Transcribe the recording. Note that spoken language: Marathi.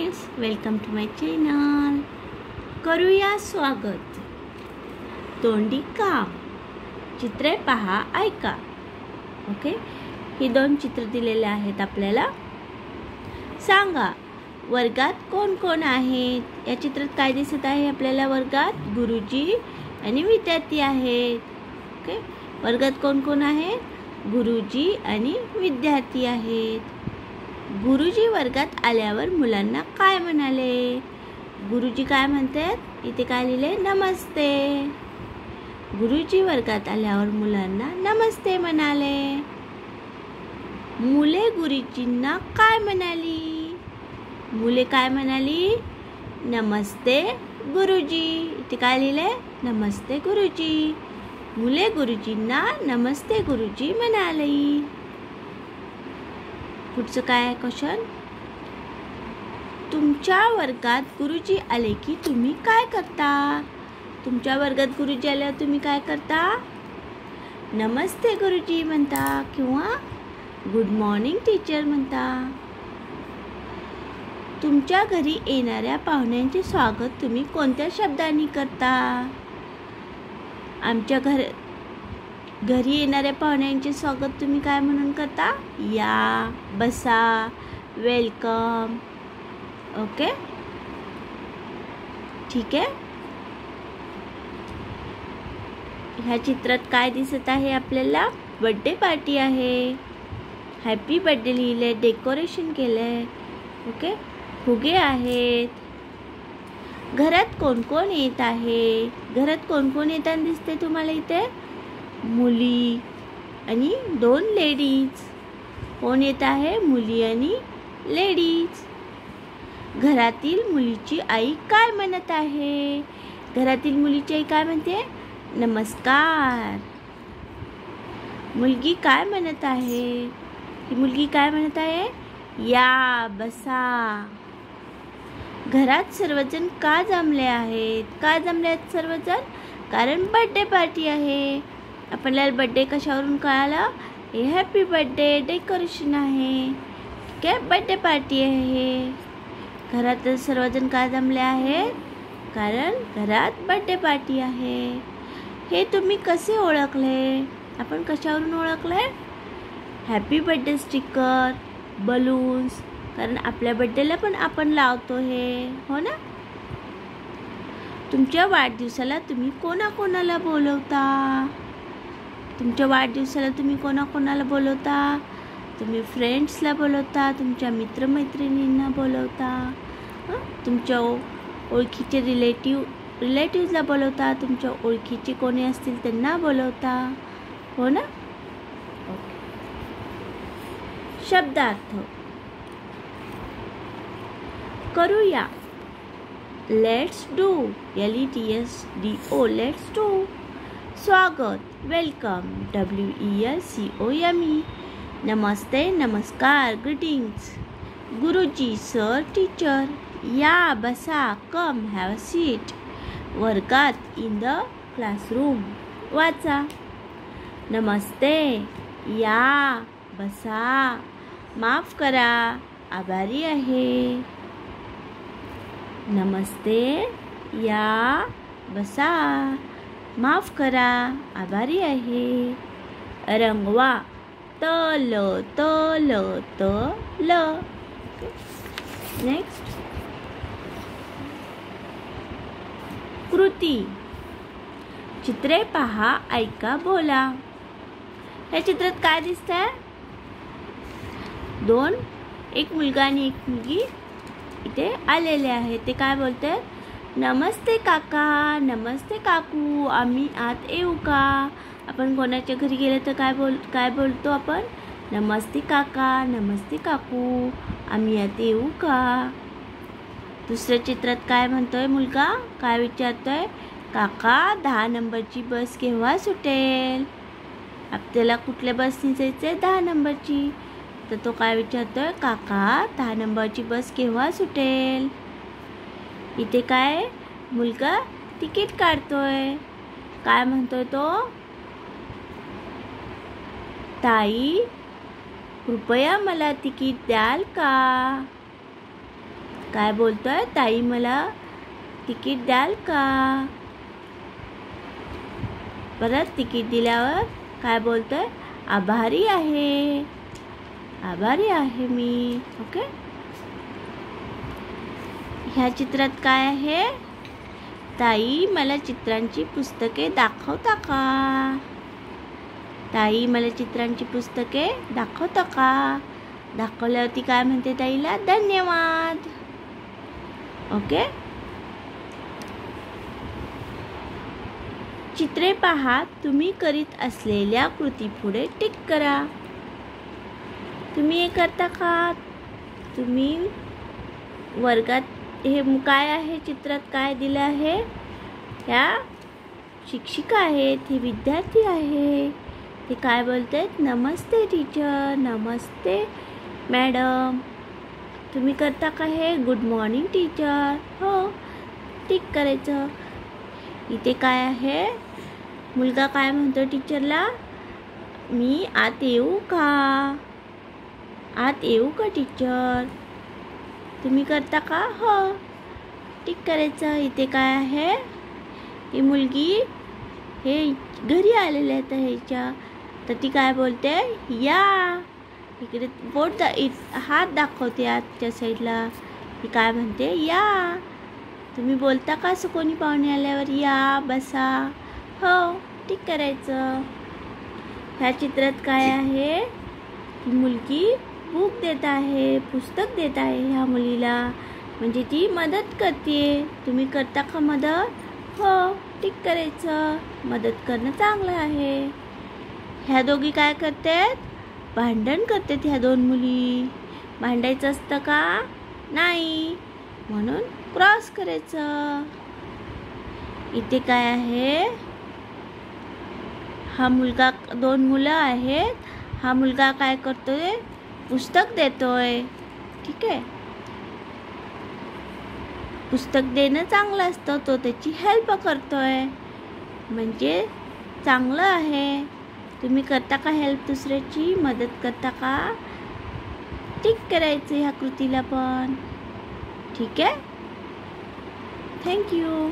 Friends, welcome to my channel. करूया स्वागत. तोंडी काम. चित्रे पहा, ऐका. ओके, ही दोन चित्र दिलेले आहेत आपल्याला. सांगा, वर्गात कोण कोण आहेत? या चित्रात काय दिसत आहे आपल्याला? वर्गात गुरुजी आणि विद्यार्थी आहेत. ओके, वर्गात कोण कोण आहे? गुरुजी आणि विद्यार्थी आहेत. गुरुजी वर्गात आल्यावर मुलांना काय म्हणाले? गुरुजी काय म्हणतात? इथे काय लिहिले? नमस्ते. गुरुजी वर्गात आल्यावर मुलांना नमस्ते म्हणाले. मुले गुरुजींना काय म्हणाली? मुले काय म्हणाली? नमस्ते गुरुजी. इथे काय लिहिले? नमस्ते गुरुजी. मुले गुरुजींना नमस्ते गुरुजी म्हणाली. पुढचं काय आहे क्वेश्चन? तुमच्या वर्गात गुरुजी आले की तुम्ही काय करता? तुमच्या वर्गात गुरुजी आल्यावर तुम्ही काय करता? नमस्ते गुरुजी म्हणता किंवा गुड मॉर्निंग टीचर म्हणता. तुमच्या घरी येणाऱ्या पाहुण्यांचे स्वागत तुम्ही कोणत्या शब्दांनी करता? आमच्या घरी येणाऱ्या पाहुण्यांचे स्वागत तुम्ही काय म्हणून करता? या, बसा, वेलकम. ओके, ठीक आहे. ह्या चित्रात काय दिसत आहे आपल्याला? बर्थडे पार्टी आहे. हॅपी बर्थडे लिहिले, डेकोरेशन केलंय. ओके, फुगे आहेत. घरात कोण कोण येत आहे? घरात कोण कोण येताना दिसते तुम्हाला इथे? मुली आणि दोन लेडीज. कोण येत आहे? मुली आणि लेडीज. घरातील मुलीची आई काय म्हणत आहे? घरातील मुलीची आई काय म्हणते? नमस्कार. मुलगी काय म्हणत आहे? ही मुलगी काय म्हणत आहे? या, बसा. घरात सर्वजण का जमले आहेत? का जमले आहेत सर्वजण? कारण बर्थडे पार्टी आहे. आपल्याला बर्थडे कशावरून कळालं? हे हॅपी बर्थडे डेकोरेशन आहे. ठीक आहे, बर्थडे पार्टी आहे. घरात सर्वजण का जमले आहेत? कारण घरात बर्थडे पार्टी आहे. हे तुम्ही कसे ओळखले? आपण कशावरून ओळखले? Happy birthday sticker, balloons. कारण आपल्या बर्थडेला पण आपण लावतो हे, हो ना? तुमच्या वाढदिवसाला तुम्ही कोणाकोणाला बोलवता? तुमच्या वाढदिवसाला तुम्ही कोणाकोणाला बोलवता? तुम्ही फ्रेंड्सला बोलवता, तुमच्या मित्रमैत्रिणींना बोलवता, तुमच्या ओळखीचे रिलेटिव्हला बोलवता, तुमच्या ओळखीचे कोणी असतील त्यांना बोलवता, हो ना? शब्दार्थ. करूया. Let's do. LETSDO, let's do. स्वागत, वेलकम, WELCOME. नमस्ते, नमस्कार, ग्रीटिंग्स. गुरुजी, सर, टीचर. या, बसा, कम, हॅव अ सीट. वर्गात, इन द क्लासरूम. वाचा. नमस्ते, या, बसा, माफ करा, आभारी आहे. नमस्ते, या, बसा, माफ करा, आभारी आहे. रंगवा. तल तल तल. नेक्स्ट. कृती. चित्रे पहा, ऐका, बोला. या चित्रात काय दिसतंय? एक मुलगा आणि एक मुलगी इथे आलेले आहेत. ते काय बोलतात? नमस्ते काका, नमस्ते काकू, आम्ही आत येऊ का? आपण कोणाच्या घरी गेले तर काय बोलतो आपण? नमस्ते काका, नमस्ते काकू, आम्ही आत येऊ का? दुसऱ्या चित्रात काय म्हणतोय मुलगा? काय विचारतोय? काका, 10 नंबरची बस केव्हा सुटेल? आपल्याला कुठल्या बसनी जायचंय? 10 नंबरची. तर तो काय विचारतोय? काका, 10 नंबरची बस केव्हा सुटेल? इथे काय? मुलगा तिकीट काढतोय. काय म्हणतोय तो? ताई, कृपया मला तिकीट द्याल का? काय बोलतोय? ताई मला तिकीट द्याल का? परत तिकीट दिल्यावर काय बोलतोय? आभारी आहे, आभारी आहे मी. ओके. ह्या चित्रात काय आहे? ताई मला चित्रांची पुस्तके दाखवता का? ताई मला चित्रांची पुस्तके दाखवता का? दाखवल्यावरती काय म्हणते ताईला? धन्यवाद. ओके. चित्रे पहा. तुम्ही करीत असलेल्या कृती पुढे टिक करा. तुम्ही हे करता का? तुम्ही वर्गात हे काय आहे? चित्रात काय दिलं आहे? ह्या शिक्षिका आहेत, हे विद्यार्थी आहे. ते काय बोलतात? नमस्ते टीचर, नमस्ते मॅडम. तुम्ही करता का हे? Good morning teacher. हो, टिक करायचं. इथे काय आहे? मुलगा काय म्हणतो टीचरला? मी आत येऊ का? आत येऊ का टीचर? तुम्ही करता का? हो, टिक करायचं. इथे काय आहे? ही मुलगी हे घरी आलेले आहेत ह्याच्या, तर ती काय बोलते? या. इकडे बोट हात दाखवते आजच्या साईडला. ती काय म्हणते? या. तुम्ही बोलता का असं कोणी पाहुणे आल्यावर? या, बसा. हो, टिक करायचं. ह्या चित्रात काय आहे? ती मुलगी बुक देत आहे, पुस्तक देत आहे ह्या मुलीला, म्हणजे ती मदत करते. तुम्ही करता का मदत? हो, टिक करायचं. मदत करणं चांगलं आहे. ह्या दोघी काय करतात? भांडण करतात ह्या दोन मुली. भांडायचं असतं का? नाही, म्हणून क्रॉस करायचं. इथे काय आहे? हा मुलगा, दोन मुलं आहेत. हा मुलगा काय करतोय? पुस्तक देतोय. ठीक आहे. पुस्तक देणं चांगलं असतं. तो त्याची हेल्प करतोय, म्हणजे चांगलं आहे. तुम्ही करता का हेल्प? दुसऱ्याची मदत करता का? टिक करायचं ह्या कृतीला पण. ठीक आहे. थँक्यू.